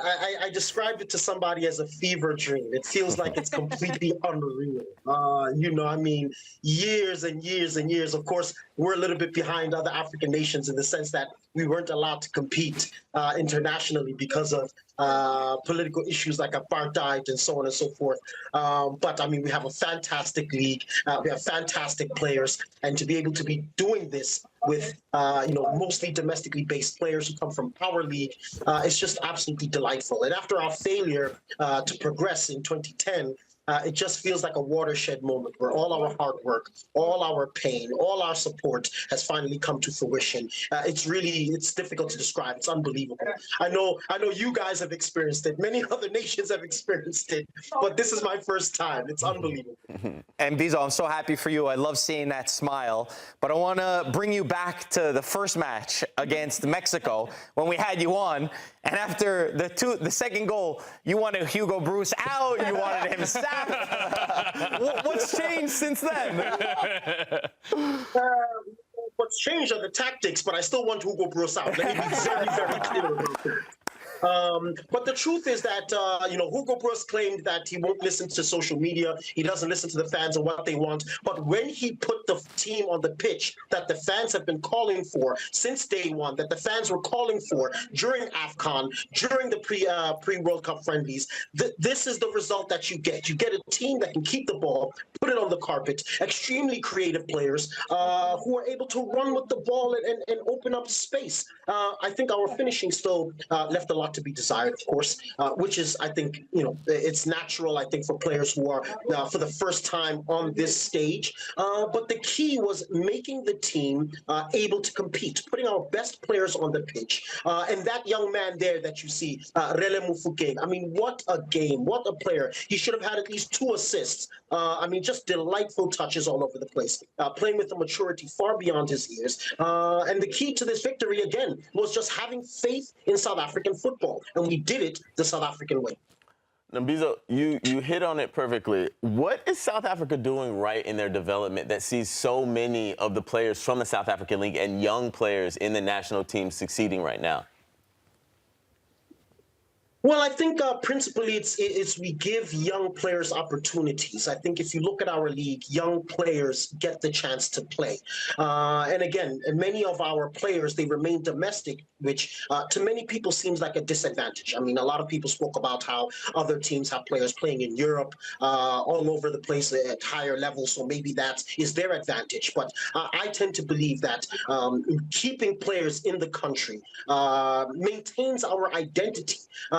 I described it to somebody as a fever dream. It feels like it's completely unreal. I mean, years and years and years. Of course, we're a little bit behind other African nations in the sense that we weren't allowed to compete internationally because of political issues like apartheid and so on and so forth. But I mean, we have a fantastic league. We have fantastic players, and to be able to be doing this with mostly domestically based players who come from our league, it's just absolutely delightful. And after our failure to progress in 2010, it just feels like a watershed moment where all our hard work, all our pain, all our support has finally come to fruition. It's difficult to describe. It's unbelievable. I know you guys have experienced it. Many other nations have experienced it, but this is my first time. It's unbelievable. And Mbizo, I'm so happy for you. I love seeing that smile. But I want to bring you back to the first match against Mexico when we had you on. And after the second goal, you wanted Hugo Bruce out. You wanted him sacked. What's changed since then? What's changed are the tactics, but I still want Hugo Bruce out. Let me be very, very clear about that. But the truth is that, Hugo Bruce claimed that he won't listen to social media. He doesn't listen to the fans and what they want. But when he put the team on the pitch that the fans have been calling for since day one, that the fans were calling for during AFCON, during the pre-World Cup friendlies, this is the result that you get. You get a team that can keep the ball, put it on the carpet, extremely creative players who are able to run with the ball and open up space. I think our finishing still left a lot to be desired, of course, which is, I think, it's natural, I think, for players who are for the first time on this stage. But the key was making the team able to compete, putting our best players on the pitch. And that young man there that you see, Rele Mufokeng, I mean, what a game, what a player. He should have had at least 2 assists. Just delightful touches all over the place, playing with a maturity far beyond his years. And the key to this victory, again, was just having faith in South African football. And we did it the South African way. Now, Mbizo, you hit on it perfectly. What is South Africa doing right in their development that sees so many of the players from the South African League and young players in the national team succeeding right now? Well, I think principally it's we give young players opportunities. I think if you look at our league, young players get the chance to play. And again, many of our players, they remain domestic, which to many people seems like a disadvantage. I mean, a lot of people spoke about how other teams have players playing in Europe all over the place at higher levels, so maybe that is their advantage. But I tend to believe that keeping players in the country maintains our identity.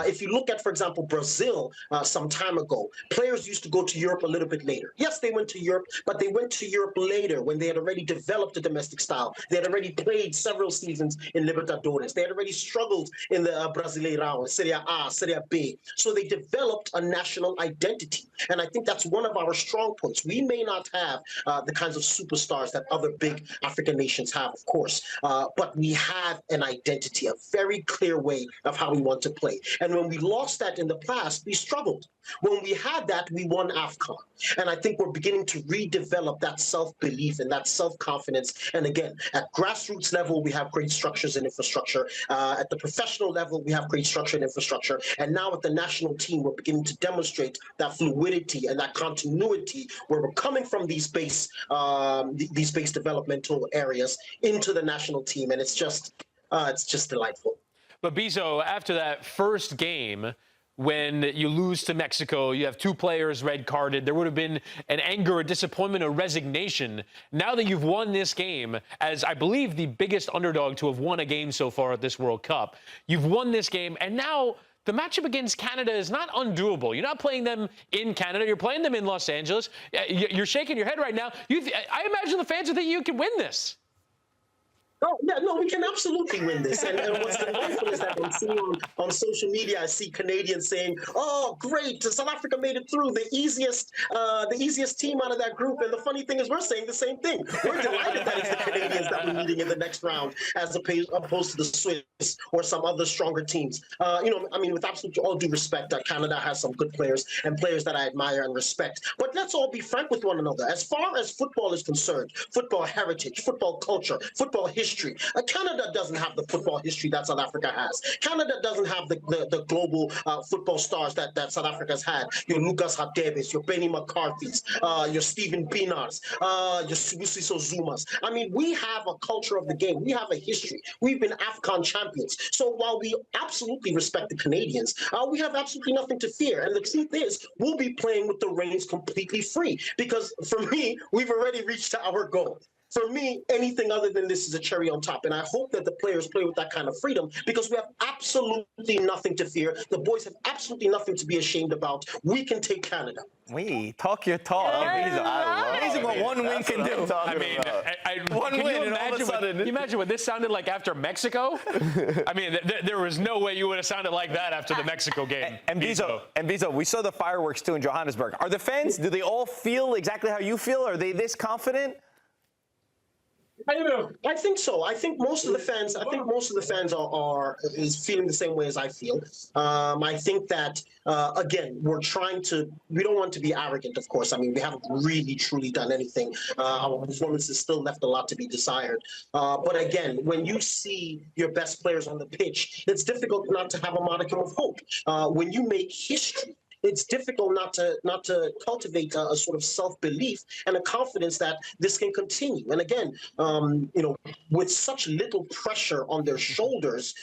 If you look at, for example, Brazil some time ago, players used to go to Europe a little bit later. Yes, they went to Europe, but they went to Europe later when they had already developed a domestic style. They had already played several seasons in Libertadores. They had already struggled in the Brasileirão, Serie A, Serie B. So they developed a national identity. And I think that's one of our strong points. We may not have the kinds of superstars that other big African nations have, of course, but we have an identity, a very clear way of how we want to play. And when we lost that in the past, we struggled. When we had that, we won AFCON. And I think we're beginning to redevelop that self-belief and that self-confidence. And again, at grassroots level, we have great structures and infrastructure. At the professional level, we have great structure and infrastructure. And now at the national team, we're beginning to demonstrate that fluidity and that continuity where we're coming from these base developmental areas into the national team. And it's just delightful. But Mbizo, after that first game, when you lose to Mexico, you have 2 players red carded. There would have been an anger, a disappointment, a resignation. Now that you've won this game, as I believe the biggest underdog to have won a game so far at this World Cup, you've won this game, and now the matchup against Canada is not undoable. You're not playing them in Canada. You're playing them in Los Angeles. You're shaking your head right now. I imagine the fans think you can win this. Oh, yeah, no, we can absolutely win this. And what's delightful is that I'm seeing on social media, I see Canadians saying, oh, great, South Africa made it through, the easiest team out of that group. And the funny thing is we're saying the same thing. We're delighted that it's the Canadians that we're meeting in the next round as opposed to the Swiss or some other stronger teams. With absolutely all due respect, Canada has some good players and players that I admire and respect. But let's all be frank with one another. As far as football is concerned, football heritage, football culture, football history, history. Canada doesn't have the football history that South Africa has. Canada doesn't have the global football stars that South Africa's had. Your Lucas Hadebes, your Benny McCarthy's, your Stephen Pienaars, your Sibusiso Zumas. I mean, we have a culture of the game. We have a history. We've been AFCON champions. So while we absolutely respect the Canadians, we have absolutely nothing to fear. And the truth is, we'll be playing with the reins completely free. Because for me, we've already reached our goal. For me, anything other than this is a cherry on top. And I hope that the players play with that kind of freedom because we have absolutely nothing to fear. The boys have absolutely nothing to be ashamed about. We can take Canada. We talk your talk. Amazing what one win can do. I mean, one win and all of a sudden. Can you imagine what this sounded like after Mexico? I mean, there was no way you would have sounded like that after the Mexico game. And Mbizo, we saw the fireworks too in Johannesburg. Are the fans, do they all feel exactly how you feel? Are they this confident? I think so. I think most of the fans. are feeling the same way as I feel. I think that again, we don't want to be arrogant, of course. I mean, we haven't really truly done anything. Our performances still left a lot to be desired. But again, when you see your best players on the pitch, it's difficult not to have a modicum of hope. When you make history, it's difficult not to cultivate a sort of self-belief and a confidence that this can continue. And again, with such little pressure on their shoulders,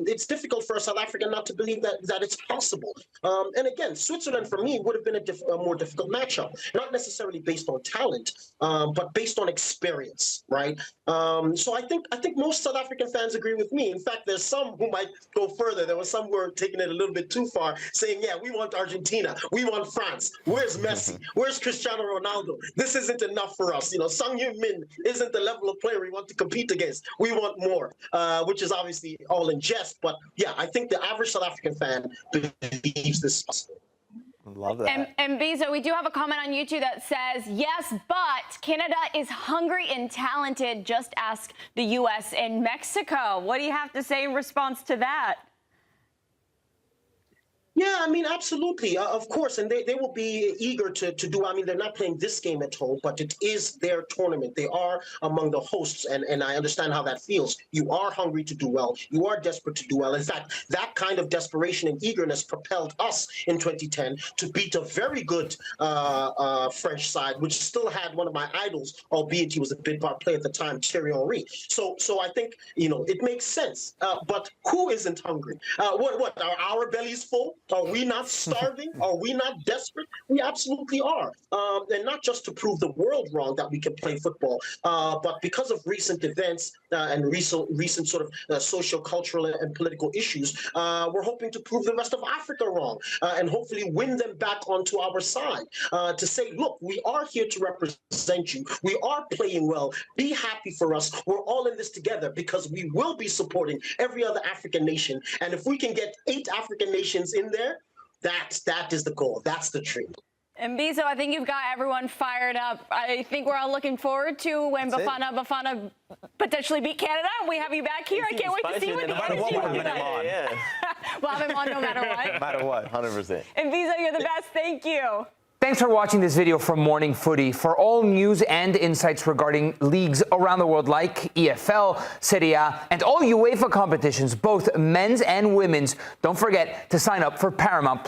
it's difficult for a South African not to believe that it's possible. And again, Switzerland for me would have been a more difficult matchup, not necessarily based on talent, but based on experience, right? So I think most South African fans agree with me. In fact, there's some who might go further. There were some who were taking it a little bit too far, saying, yeah, we want Argentina, we want France. Where's Messi? Where's Cristiano Ronaldo? This isn't enough for us. Sung Min isn't the level of player we want to compete against. We want more, which is obviously all in jest. But yeah, I think the average South African fan believes this is possible. Love that. And Mbizo, we do have a comment on YouTube that says, yes, but Canada is hungry and talented. Just ask the U.S. and Mexico. What do you have to say in response to that? Yeah, I mean, absolutely. Of course. And they will be eager to do. I mean, they're not playing this game at home, but it is their tournament. They are among the hosts. And I understand how that feels. You are hungry to do well. You are desperate to do well. In fact, that kind of desperation and eagerness propelled us in 2010 to beat a very good French side, which still had one of my idols, albeit he was a bit part player at the time, Thierry Henry. So I think, it makes sense. But who isn't hungry? What are our bellies full? Are we not starving? Are we not desperate? We absolutely are. And not just to prove the world wrong that we can play football, but because of recent events and recent sort of social, cultural, and political issues, we're hoping to prove the rest of Africa wrong and hopefully win them back onto our side to say, look, we are here to represent you. We are playing well. Be happy for us. We're all in this together because we will be supporting every other African nation. And if we can get 8 African nations in there, that is the goal. That's the dream. And Mbizo, I think you've got everyone fired up. I think we're all looking forward to when Bafana Bafana potentially beat Canada. We have you back here. I can't wait to see what no matter what, we'll have him on. We'll have him on no matter what. No matter what, 100%. And Mbizo, you're the best. Thank you. Thanks for watching this video from Morning Footy. For all news and insights regarding leagues around the world like EFL, Serie, and all UEFA competitions, both men's and women's, don't forget to sign up for Paramount+.